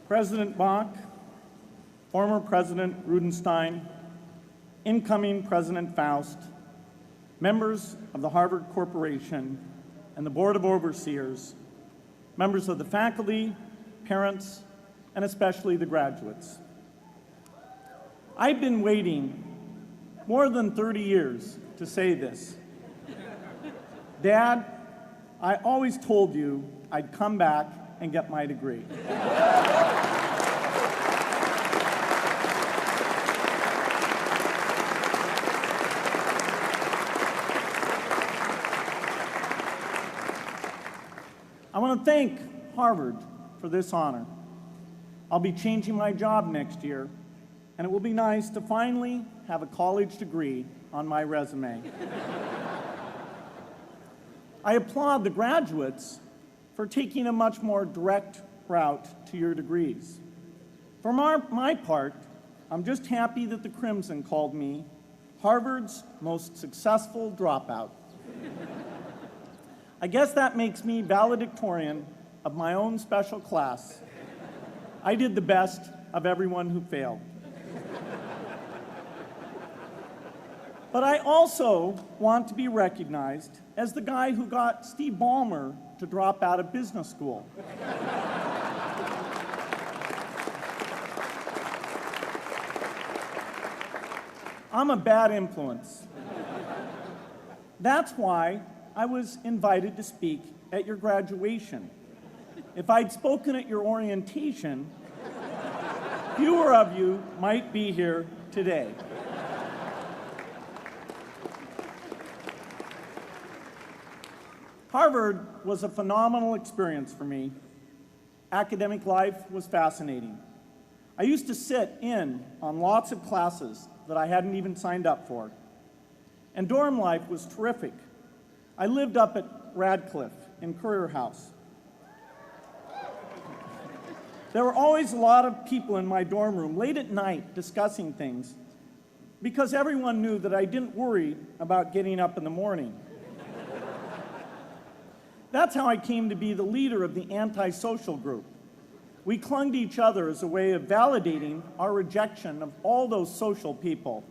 President Bach, former President Rudenstein, incoming President Faust, members of the Harvard Corporation and the Board of Overseers, members of the faculty, parents, and especially the graduates. I've been waiting more than 30 years to say this. Dad, I always told you I'd come back and get my degree. I want to thank Harvard for this honor. I'll be changing my job next year, and it will be nice to finally have a college degree on my resume. I applaud the graduates for taking a much more direct route to your degrees. For my part, I'm just happy that the Crimson called me Harvard's most successful dropout. I guess that makes me valedictorian of my own special class. I did the best of everyone who failed. But I also want to be recognized as the guy who got Steve Ballmer to drop out of business school. I'm a bad influence. That's why I was invited to speak at your graduation. If I'd spoken at your orientation, fewer of you might be here today. Harvard was a phenomenal experience for me. Academic life was fascinating. I used to sit in on lots of classes that I hadn't even signed up for. And dorm life was terrific. I lived up at Radcliffe in Currier House. There were always a lot of people in my dorm room late at night discussing things because everyone knew that I didn't worry about getting up in the morning. That's how I came to be the leader of the antisocial group. We clung to each other as a way of validating our rejection of all those social people.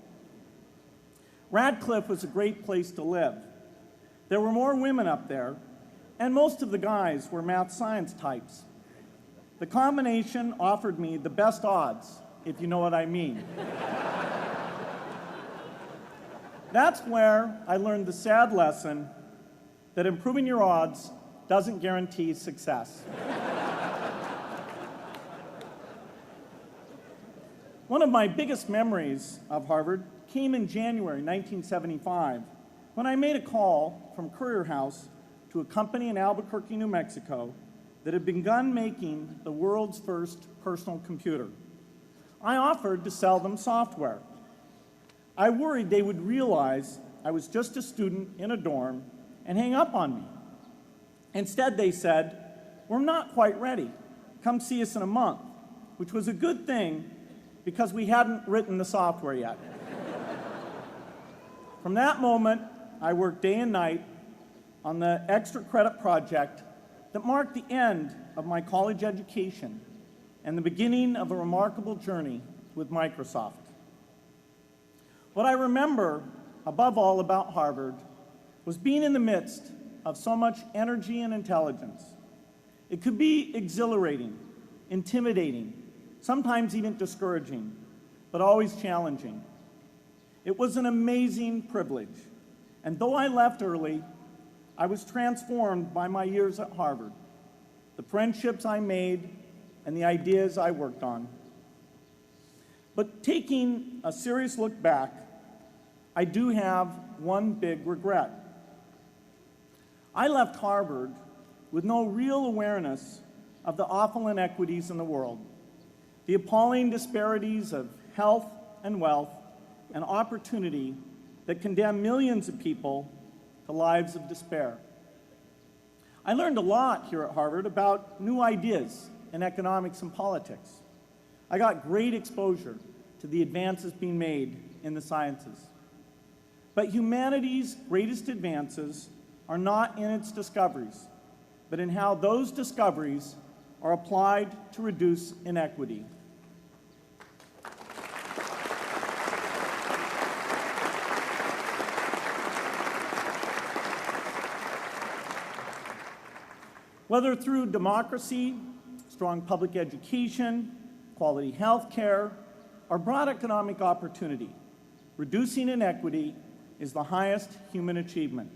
Radcliffe was a great place to live. There were more women up there, and most of the guys were math science types. The combination offered me the best odds, if you know what I mean. That's where I learned the sad lesson that improving your odds doesn't guarantee success. One of my biggest memories of Harvard came in January 1975, when I made a call from Currier House to a company in Albuquerque, New Mexico, that had begun making the world's first personal computer. I offered to sell them software. I worried they would realize I was just a student in a dorm and hang up on me. Instead, they said, "We're not quite ready. Come see us in a month," which was a good thing because we hadn't written the software yet. From that moment, I worked day and night on the extra credit project that marked the end of my college education and the beginning of a remarkable journey with Microsoft. What I remember above all about Harvard was being in the midst of so much energy and intelligence. It could be exhilarating, intimidating, sometimes even discouraging, but always challenging. It was an amazing privilege, and though I left early, I was transformed by my years at Harvard, the friendships I made, and the ideas I worked on. But taking a serious look back, I do have one big regret. I left Harvard with no real awareness of the awful inequities in the world, the appalling disparities of health and wealth and opportunity that condemn millions of people to lives of despair. I learned a lot here at Harvard about new ideas in economics and politics. I got great exposure to the advances being made in the sciences. But humanity's greatest advances are not in its discoveries, but in how those discoveries are applied to reduce inequity. Whether through democracy, strong public education, quality health care, or broad economic opportunity, reducing inequity is the highest human achievement.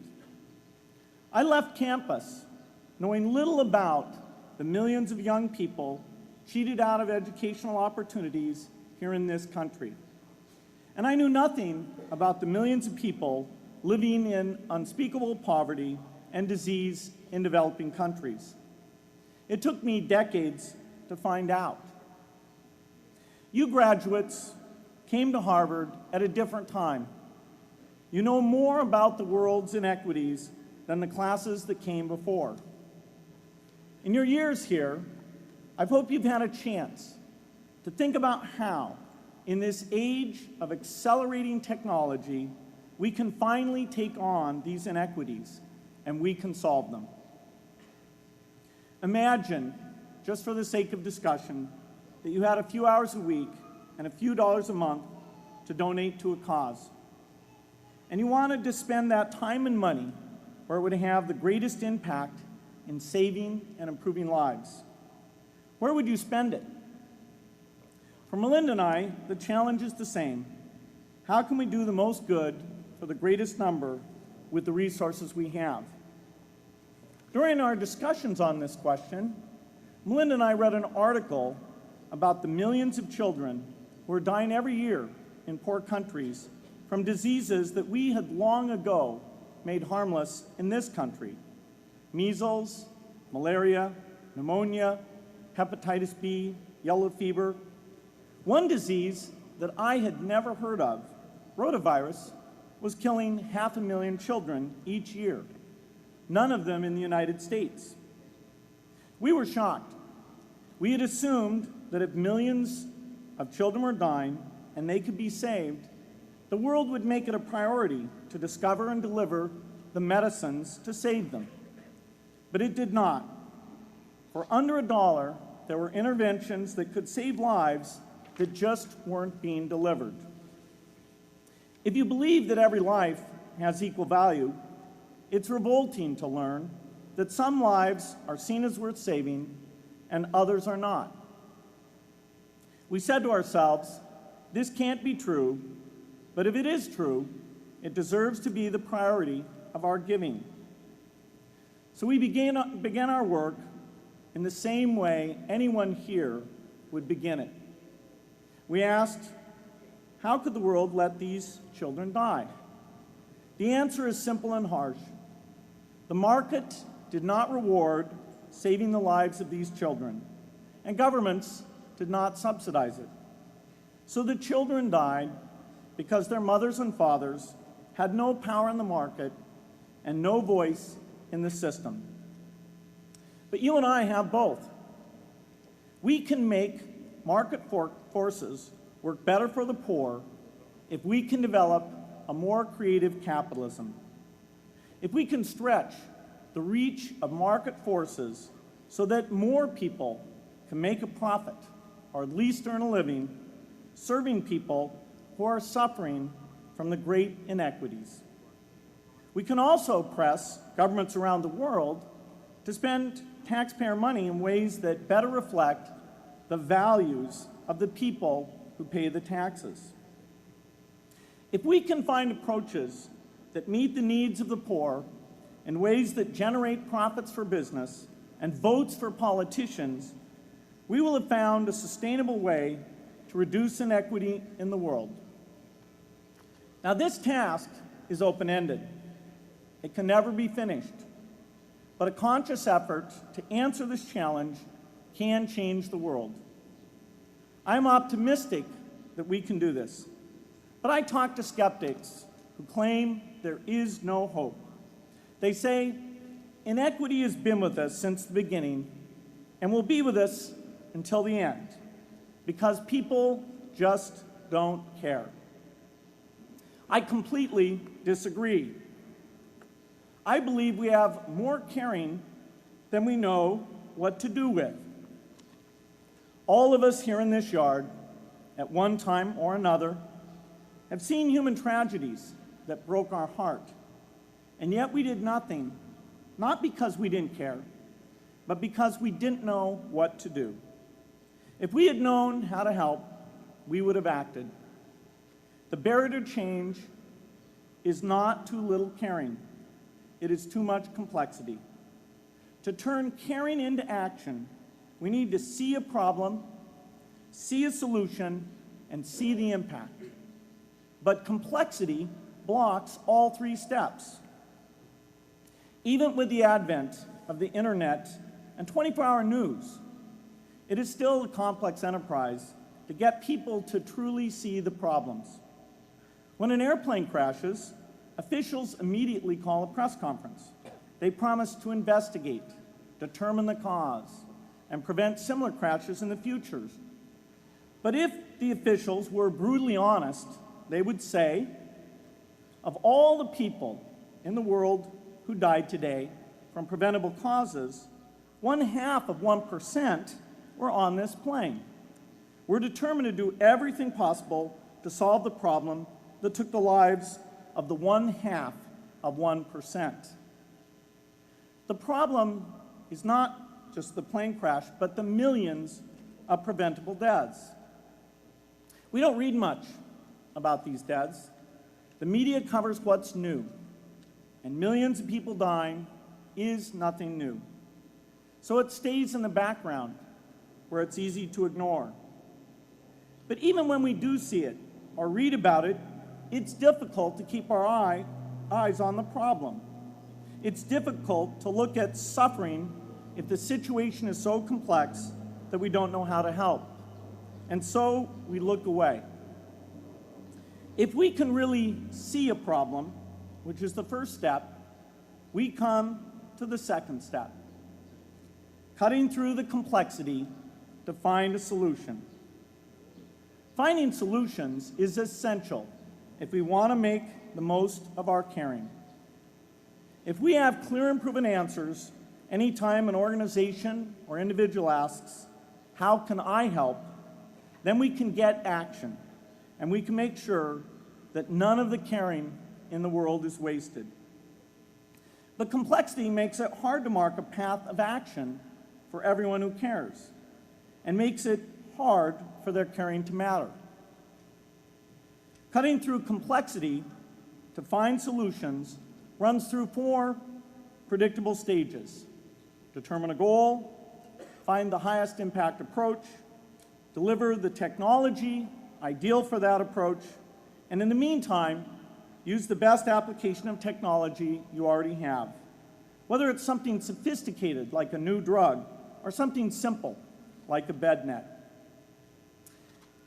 I left campus knowing little about the millions of young people cheated out of educational opportunities here in this country. And I knew nothing about the millions of people living in unspeakable poverty and disease in developing countries. It took me decades to find out. You graduates came to Harvard at a different time. You know more about the world's inequities than the classes that came before. In your years here, I hope you've had a chance to think about how, in this age of accelerating technology, we can finally take on these inequities and we can solve them. Imagine, just for the sake of discussion, that you had a few hours a week and a few dollars a month to donate to a cause. And you wanted to spend that time and money where it would have the greatest impact in saving and improving lives. Where would you spend it? For Melinda and I, the challenge is the same. How can we do the most good for the greatest number with the resources we have? During our discussions on this question, Melinda and I read an article about the millions of children who are dying every year in poor countries from diseases that we had long ago made harmless in this country: measles, malaria, pneumonia, hepatitis B, yellow fever. One disease that I had never heard of, rotavirus, was killing 500,000 children each year, none of them in the United States. We were shocked. We had assumed that if millions of children were dying and they could be saved, the world would make it a priority to discover and deliver the medicines to save them. But it did not. For under $1, there were interventions that could save lives that just weren't being delivered. If you believe that every life has equal value, it's revolting to learn that some lives are seen as worth saving and others are not. We said to ourselves, this can't be true, but if it is true, it deserves to be the priority of our giving. So we began our work in the same way anyone here would begin it. We asked, how could the world let these children die? The answer is simple and harsh. The market did not reward saving the lives of these children, and governments did not subsidize it. So the children died because their mothers and fathers had no power in the market and no voice in the system. But you and I have both. We can make market forces work better for the poor if we can develop a more creative capitalism. If we can stretch the reach of market forces so that more people can make a profit, or at least earn a living, serving people who are suffering from the great inequities. We can also press governments around the world to spend taxpayer money in ways that better reflect the values of the people who pay the taxes. If we can find approaches that meet the needs of the poor in ways that generate profits for business and votes for politicians, we will have found a sustainable way to reduce inequity in the world. Now, this task is open-ended. It can never be finished. But a conscious effort to answer this challenge can change the world. I'm optimistic that we can do this. But I talk to skeptics who claim there is no hope. They say, inequity has been with us since the beginning and will be with us until the end, because people just don't care. I completely disagree. I believe we have more caring than we know what to do with. All of us here in this yard, at one time or another, have seen human tragedies that broke our heart, and yet we did nothing, not because we didn't care, but because we didn't know what to do. If we had known how to help, we would have acted. The barrier to change is not too little caring. It is too much complexity. To turn caring into action, we need to see a problem, see a solution, and see the impact. But complexity blocks all three steps. Even with the advent of the internet and 24-hour news, it is still a complex enterprise to get people to truly see the problems. When an airplane crashes, officials immediately call a press conference. They promise to investigate, determine the cause, and prevent similar crashes in the future. But if the officials were brutally honest, they would say, of all the people in the world who died today from preventable causes, 0.5% were on this plane. We're determined to do everything possible to solve the problem that took the lives of the 0.5%. The problem is not just the plane crash, but the millions of preventable deaths. We don't read much about these deaths. The media covers what's new, and millions of people dying is nothing new. So it stays in the background where it's easy to ignore. But even when we do see it or read about it, it's difficult to keep our eyes on the problem. It's difficult to look at suffering if the situation is so complex that we don't know how to help. And so we look away. If we can really see a problem, which is the first step, we come to the second step, cutting through the complexity to find a solution. Finding solutions is essential if we want to make the most of our caring. If we have clear and proven answers anytime an organization or individual asks, "How can I help?" then we can get action, and we can make sure that none of the caring in the world is wasted. But complexity makes it hard to mark a path of action for everyone who cares, and makes it hard for their caring to matter. Cutting through complexity to find solutions runs through 4 predictable stages: determine a goal, find the highest impact approach, deliver the technology ideal for that approach, and in the meantime, use the best application of technology you already have, whether it's something sophisticated like a new drug or something simple like a bed net.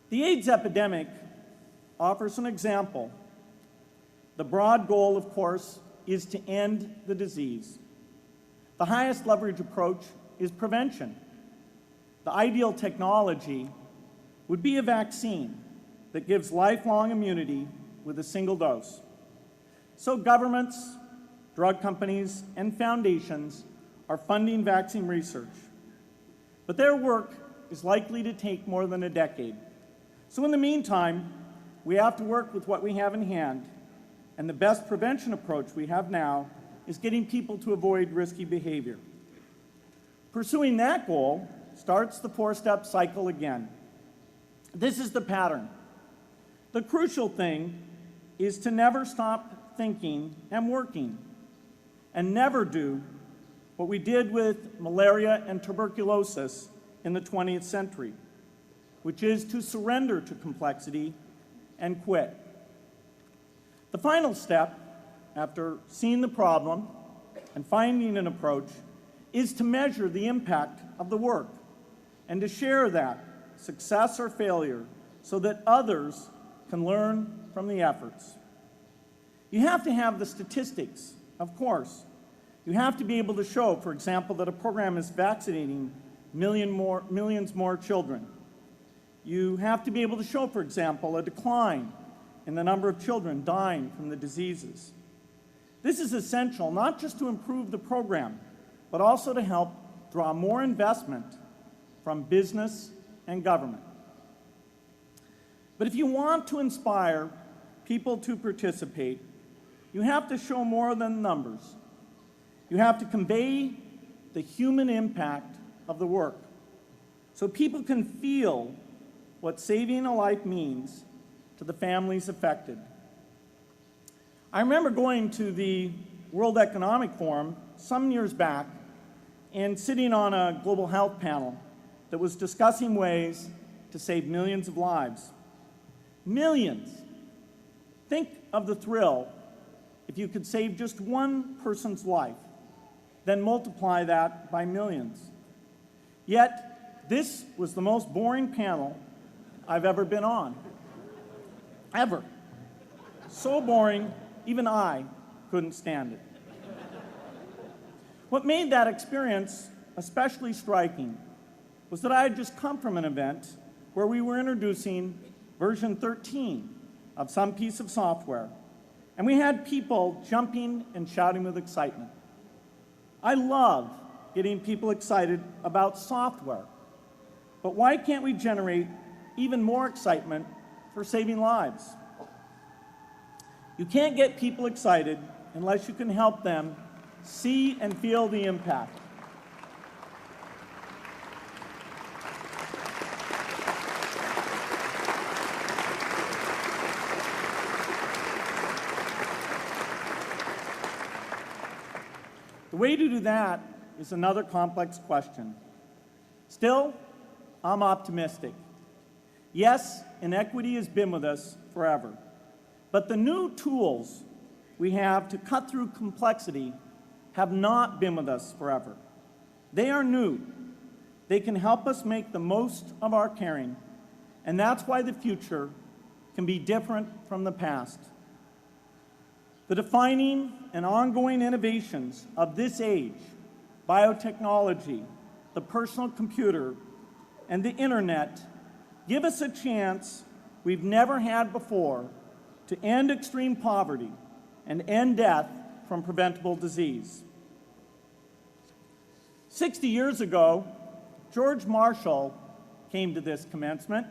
The AIDS epidemic offers an example. The broad goal, of course, is to end the disease. The highest leverage approach is prevention. The ideal technology would be a vaccine that gives lifelong immunity with a single dose. So governments, drug companies, and foundations are funding vaccine research. But their work is likely to take more than a decade. So in the meantime, we have to work with what we have in hand, and the best prevention approach we have now is getting people to avoid risky behavior. Pursuing that goal starts the 4-step cycle again. This is the pattern. The crucial thing is to never stop thinking and working, and never do what we did with malaria and tuberculosis in the 20th century, which is to surrender to complexity and quit. The final step, after seeing the problem and finding an approach, is to measure the impact of the work and to share that, success or failure, so that others can learn from the efforts. You have to have the statistics, of course. You have to be able to show, for example, that a program is vaccinating millions more children. You have to be able to show, for example, a decline in the number of children dying from the diseases. This is essential not just to improve the program, but also to help draw more investment from business and government. But if you want to inspire people to participate, you have to show more than numbers. You have to convey the human impact of the work so people can feel what saving a life means to the families affected. I remember going to the World Economic Forum some years back and sitting on a global health panel that was discussing ways to save millions of lives. Millions. Think of the thrill if you could save just one person's life, then multiply that by millions. Yet, this was the most boring panel I've ever been on. Ever. So boring, even I couldn't stand it. What made that experience especially striking was that I had just come from an event where we were introducing version 13 of some piece of software, and we had people jumping and shouting with excitement. I love getting people excited about software, but why can't we generate even more excitement for saving lives? You can't get people excited unless you can help them see and feel the impact. The way to do that is another complex question. Still, I'm optimistic. Yes, inequity has been with us forever, but the new tools we have to cut through complexity have not been with us forever. They are new. They can help us make the most of our caring, and that's why the future can be different from the past. The defining and ongoing innovations of this age, biotechnology, the personal computer, and the internet, give us a chance we've never had before to end extreme poverty and end death from preventable disease. 60 years ago, George Marshall came to this commencement,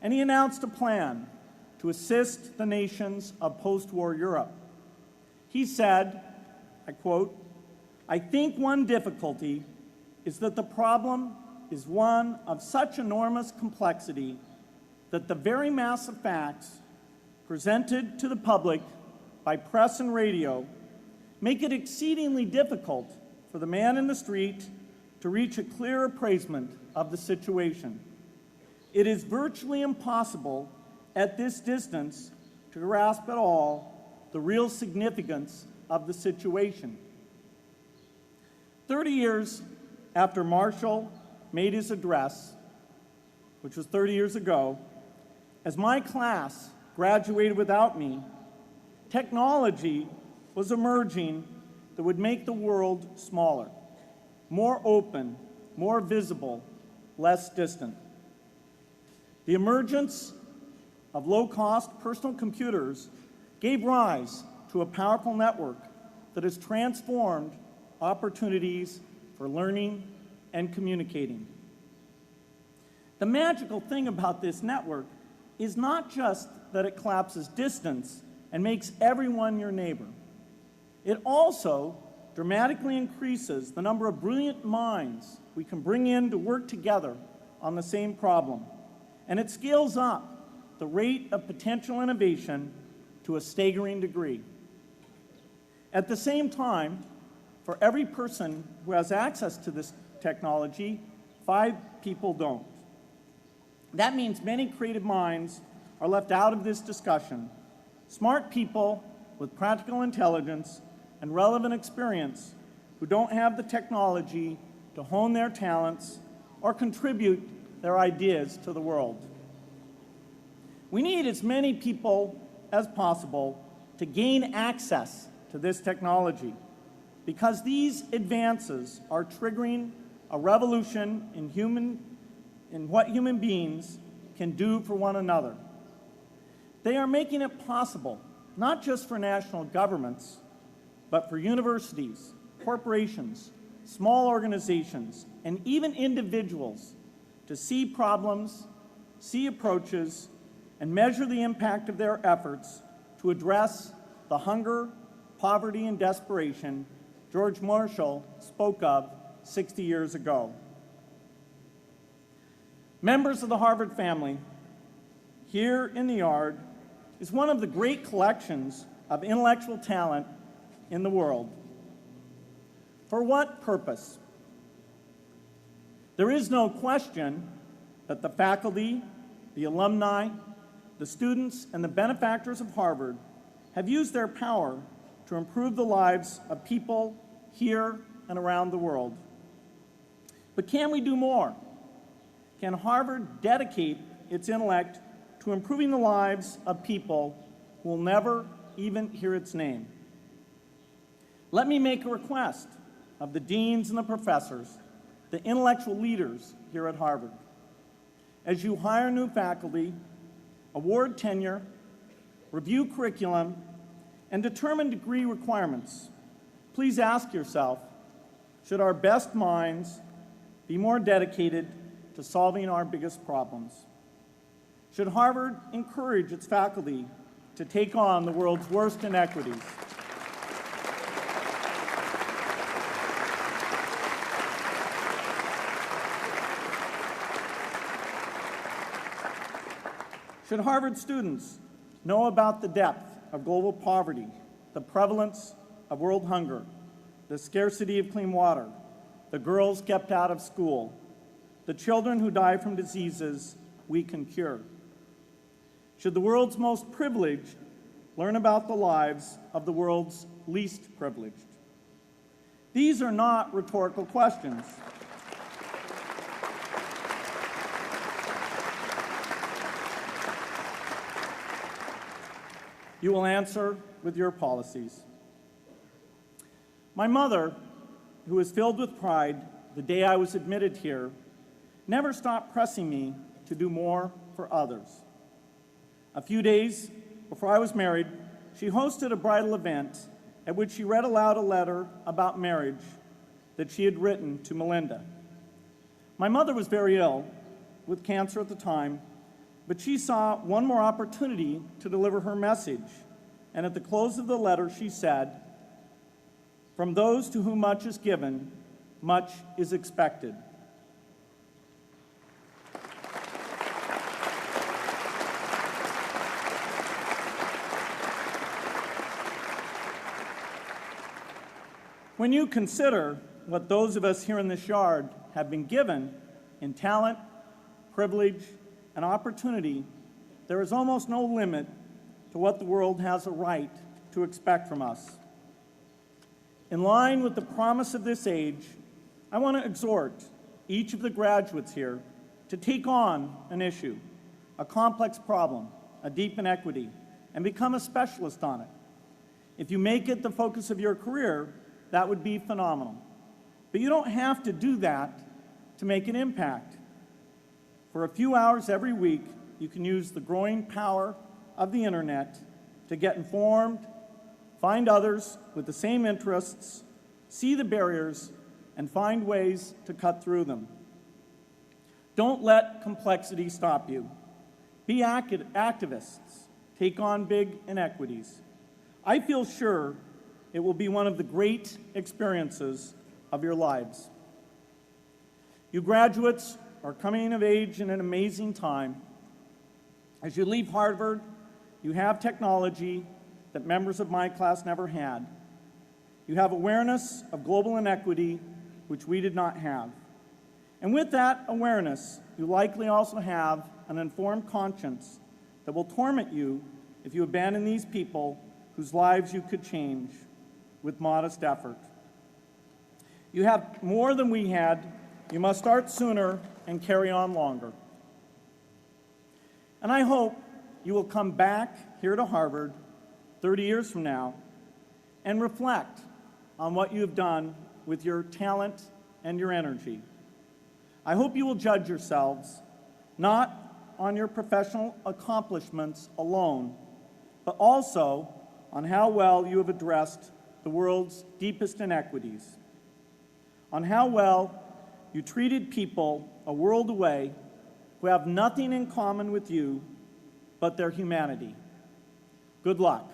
and he announced a plan to assist the nations of post-war Europe. He said, I quote, "I think one difficulty is that the problem is one of such enormous complexity that the very mass of facts presented to the public by press and radio make it exceedingly difficult for the man in the street to reach a clear appraisement of the situation. It is virtually impossible at this distance to grasp at all the real significance of the situation." 30 years after Marshall made his address, which was 30 years ago, as my class graduated without me, technology was emerging that would make the world smaller, more open, more visible, less distant. The emergence of low-cost personal computers gave rise to a powerful network that has transformed opportunities for learning and communicating. The magical thing about this network is not just that it collapses distance and makes everyone your neighbor. It also dramatically increases the number of brilliant minds we can bring in to work together on the same problem, and it scales up the rate of potential innovation to a staggering degree. At the same time, for every person who has access to this technology, 5 people don't. That means many creative minds are left out of this discussion. Smart people with practical intelligence and relevant experience who don't have the technology to hone their talents or contribute their ideas to the world. We need as many people as possible to gain access to this technology, because these advances are triggering a revolution in what human beings can do for one another. They are making it possible, not just for national governments, but for universities, corporations, small organizations, and even individuals to see problems, see approaches, and measure the impact of their efforts to address the hunger, poverty, and desperation George Marshall spoke of 60 years ago. Members of the Harvard family, here in the yard is one of the great collections of intellectual talent in the world. For what purpose? There is no question that the faculty, the alumni, the students, and the benefactors of Harvard have used their power to improve the lives of people here and around the world. But can we do more? Can Harvard dedicate its intellect to improving the lives of people who will never even hear its name? Let me make a request of the deans and the professors, the intellectual leaders here at Harvard. As you hire new faculty, award tenure, review curriculum, and determine degree requirements, please ask yourself, should our best minds be more dedicated to solving our biggest problems? Should Harvard encourage its faculty to take on the world's worst inequities? Should Harvard students know about the depth of global poverty, the prevalence of world hunger, the scarcity of clean water, the girls kept out of school, the children who die from diseases we can cure? Should the world's most privileged learn about the lives of the world's least privileged? These are not rhetorical questions. You will answer with your policies. My mother, who was filled with pride the day I was admitted here, never stopped pressing me to do more for others. A few days before I was married, she hosted a bridal event at which she read aloud a letter about marriage that she had written to Melinda. My mother was very ill, with cancer at the time, but she saw one more opportunity to deliver her message, and at the close of the letter she said, "From those to whom much is given, much is expected." When you consider what those of us here in this yard have been given in talent, privilege, and opportunity, there is almost no limit to what the world has a right to expect from us. In line with the promise of this age, I want to exhort each of the graduates here to take on an issue, a complex problem, a deep inequity, and become a specialist on it. If you make it the focus of your career, that would be phenomenal. But you don't have to do that to make an impact. For a few hours every week, you can use the growing power of the internet to get informed, find others with the same interests, see the barriers, and find ways to cut through them. Don't let complexity stop you. Be activists. Take on big inequities. I feel sure it will be one of the great experiences of your lives. You graduates are coming of age in an amazing time. As you leave Harvard, you have technology that members of my class never had. You have awareness of global inequity, which we did not have. And with that awareness, you likely also have an informed conscience that will torment you if you abandon these people whose lives you could change with modest effort. You have more than we had. You must start sooner and carry on longer. And I hope you will come back here to Harvard 30 years from now and reflect on what you have done with your talent and your energy. I hope you will judge yourselves not on your professional accomplishments alone, but also on how well you have addressed the world's deepest inequities, on how well you treated people a world away who have nothing in common with you but their humanity. Good luck.